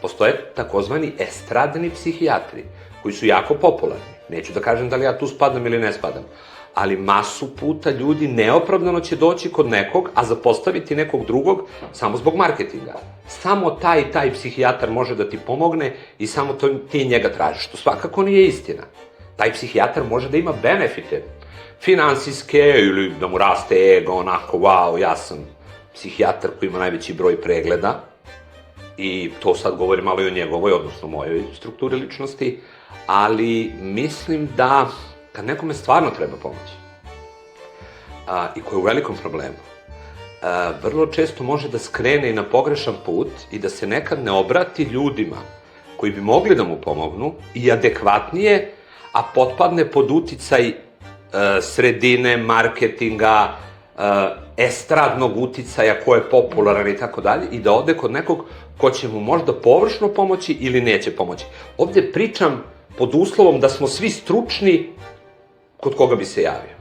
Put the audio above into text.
postoje takozvani estradni psihijatri, koji su jako popularni. Neću da kažem da li ja tu spadam ili ne spadam, ali masu puta ljudi neopravdano će doći kod nekog, a zapostaviti nekog drugog samo zbog marketinga. Samo taj i taj psihijatar može da ti pomogne i samo ti njega tražiš, što svakako nije istina. Taj psihijatar može da ima benefite, finansijske ili da mu raste ego, onako, wow, ja sam psihijatar koji ima najveći broj pregleda i to sad govori malo i o njegovoj, odnosno mojoj strukturi ličnosti, ali mislim da kad nekome stvarno treba pomoći i koji je u velikom problemu, vrlo često može da skrene i na pogrešan put i da se nekad ne obrati ljudima koji bi mogli da mu pomognu i adekvatnije, a potpadne pod uticaj sredine, marketinga, estradnog uticaja ko je popularan i tako dalje, i da ode kod nekog ko će mu možda površno pomoći ili neće pomoći. Ovde pričam pod uslovom da smo svi stručni kod koga bi se javio.